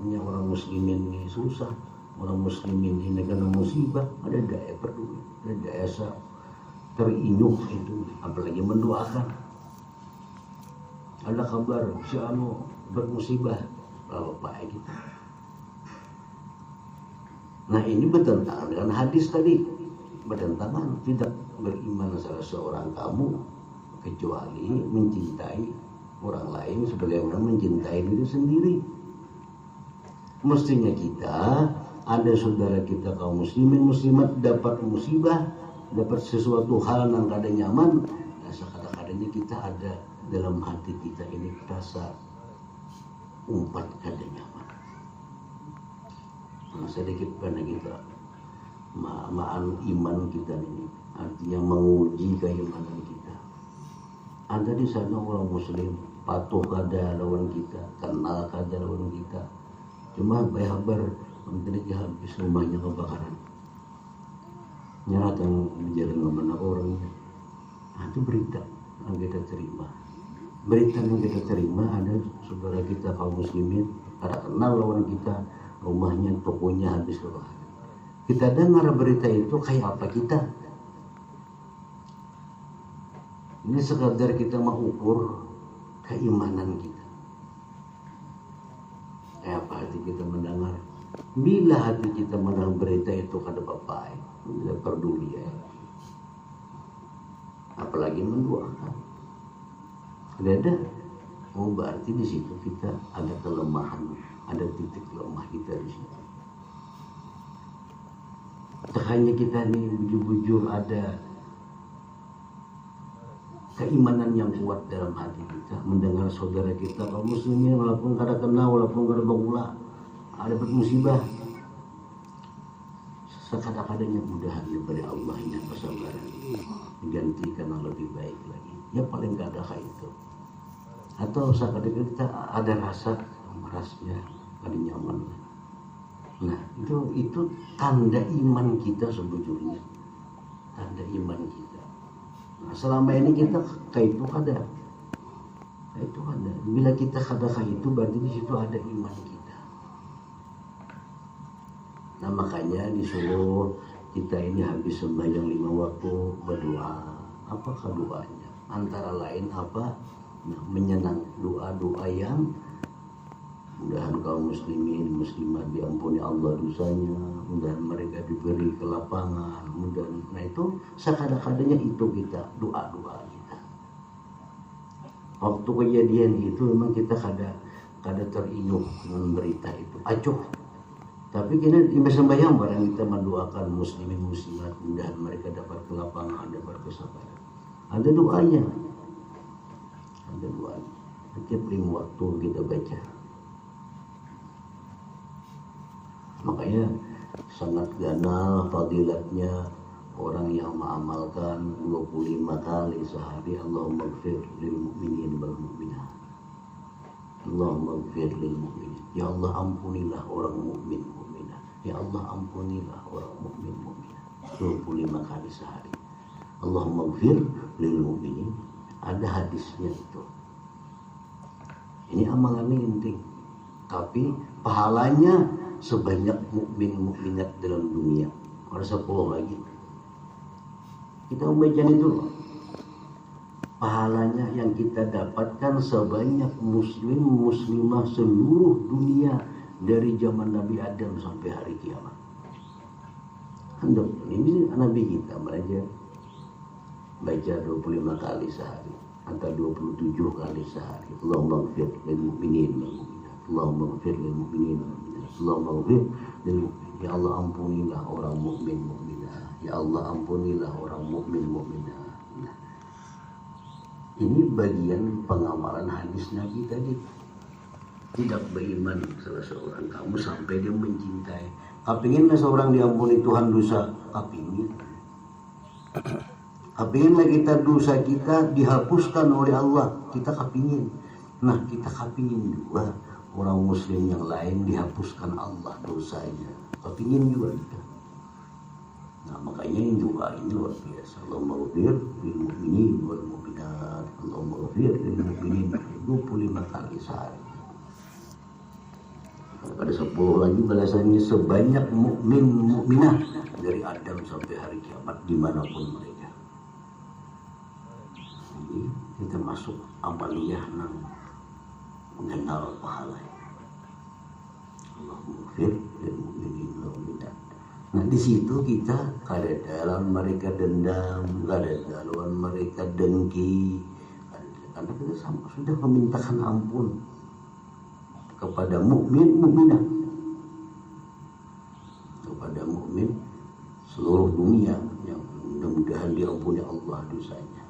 Ini orang muslimin ini susah, orang muslimin ini kena musibah, ada daya peduli, ada daya terinyuh itu, apalagi mendoakan. Ada kabar si anu bermusibah, lalu Pak gitu. Nah ini bertentangan dengan hadis tadi, bertentangan, tidak beriman salah seorang kamu kecuali mencintai orang lain sebagaimana mencintai diri sendiri. Mestinya kita ada saudara kita kaum muslimin muslimat dapat musibah, dapat sesuatu hal yang kada nyaman, rasa kadang-kadangnya kita ada dalam hati kita ini rasa umpat kada nyaman. Nah, sedikit pada kita ma'an iman kita ini, artinya menguji keimanan kita. Ada di sana orang muslim patuh kada lawan kita, kenal kada lawan kita, cuma bayar menteri habis rumahnya kebakaran. Nyatang jalan kemana orangnya. Nah, itu berita yang kita terima. Berita yang kita terima ada saudara kita kaum muslimin, ada kenal lawan kita, rumahnya, tokonya habis kebakaran. Kita dengar berita itu kayak apa kita? Ini sekadar kita mengukur keimanan kita. Kayak apa hati kita mendengar? Bila hati kita mendengar berita itu kada apa-apa, tidak peduli ya. Apalagi mendoakan. Ada. Oh berarti di situ kita ada kelemahan, ada titik lemah kita di situ. Tak hanya kita nih bujur-bujur ada keimanan yang kuat dalam hati kita, mendengar saudara kita kaum muslimin walaupun kada kenal, walaupun kada bagula, ada musibah. Sekadang-kadangnya mudahan daripada Allah yang kesabaran digantikan yang lebih baik lagi. Ya paling gak ada kayak itu. Atau sekadang kita ada rasa merasnya kada nyaman. Nah itu tanda iman kita sebetulnya, tanda iman kita. Nah, selama ini kita kayak itu kada, kayak itu kada. Bila kita kada kayak itu berarti di situ ada iman kita. Nah makanya disuruh kita ini habis sembahyang 5 waktu berdoa. Apakah doanya? Antara lain apa? Nah, menyenang doa-doa yang Mudahan kaum muslimin muslimat diampuni Allah dosanya, mudahan mereka diberi kelapangan, mudahan. Nah itu sekadang-kadangnya itu kita doa-doa kita. Waktu kejadian itu memang kita kada teringuh dengan berita itu acuh. Tapi kita sembahyang barang kita mendoakan muslimin muslimat, mudahan mereka dapat kelapangan, dapat kesabaran. Ada doanya. Ada doanya. Setiap 5 waktu kita baca. Makanya sangat ganal fadilatnya orang yang mengamalkan 25 kali sehari Allahumma ighfir lil mu'minin wal mu'minat. Allahumma ighfir lil mu'minin. Ya Allah ampunilah orang mukmin mukminat. Ya Allah ampunilah orang mukmin mukminat. 25 kali sehari. Allahumma ighfir lil mu'minin. Ada hadisnya itu. Ini amalannya penting. Tapi pahalanya sebanyak mukmin mukminat dalam dunia. Ada 10 lagi. Kita membaca itu. Pahalanya yang kita dapatkan sebanyak muslim muslimah seluruh dunia dari zaman Nabi Adam sampai hari kiamat. Ini Nabi kita belajar baca 25 kali sehari atau 27 kali sehari. Allahumma ighfir lil mu'minin wal mu'minat. Allahumma ighfir lil mu'minin wal mu'minat. Allahumma ighfir lil mu'minin. Ya Allah ampunilah orang mukmin mukminah. Ya Allah ampunilah orang mukmin mukminah. Nah, ini bagian pengamalan hadis Nabi tadi. Tidak beriman salah seorang kamu sampai dia mencintai. Kepingin seorang diampuni Tuhan dosa, kepingin. Kepinginlah kita dosa kita dihapuskan oleh Allah, kita kepingin. Nah kita kepingin juga orang muslim yang lain dihapuskan Allah dosanya, kepingin juga kita. Nah makanya ini doa ini luar biasa. Allahumma ighfir lil mu'minin wal mu'minat. Allahumma ighfir lil mu'minin 25 kali sehari. Ada 10 lagi balasannya sebanyak mukmin mukminah dari Adam sampai hari kiamat dimanapun mereka. Kita masuk amaliyah nang mengenal pahala. Allahumma ighfir lil mu'minin wal mu'minat. Nah di situ kita kada dalam mereka dendam, kada dalam mereka dengki, karena kita sudah memintakan ampun kepada mukmin mukminah, kepada mukmin seluruh dunia yang mudah-mudahan diampuni Allah dosanya.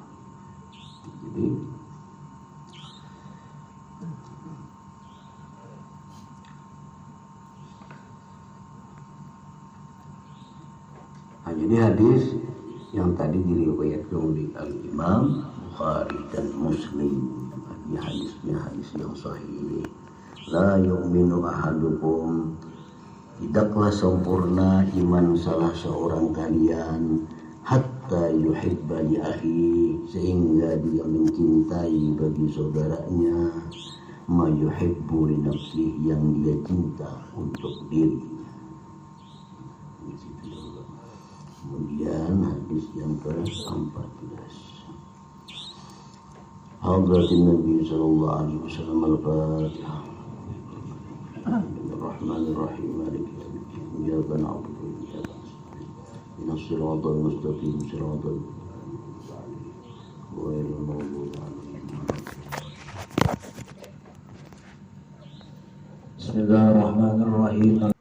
Jadi hadis yang tadi diriwayatkan oleh Al-Imam Bukhari dan Muslim, ini hadisnya hadis yang sahih. La yu'minu ahadukum, tidaklah sempurna iman salah seorang kalian, hatta yuhibba li akhi, sehingga dia mencintai bagi saudaranya ma yuhibbu li nafsihi, yang dia cinta untuk dirinya. Kemudian hadis yang ke-14, Hadratin Nabi sallallahu alaihi wasallam al-Fatihah. Bismillahirrahmanirrahim. Maliki yaumiddin. Iyyaka na'budu wa iyyaka nasta'in. Ihdinas siratal mustaqim, siratal ghairil maghdubi 'alaihim. Bismillahirrahmanirrahim.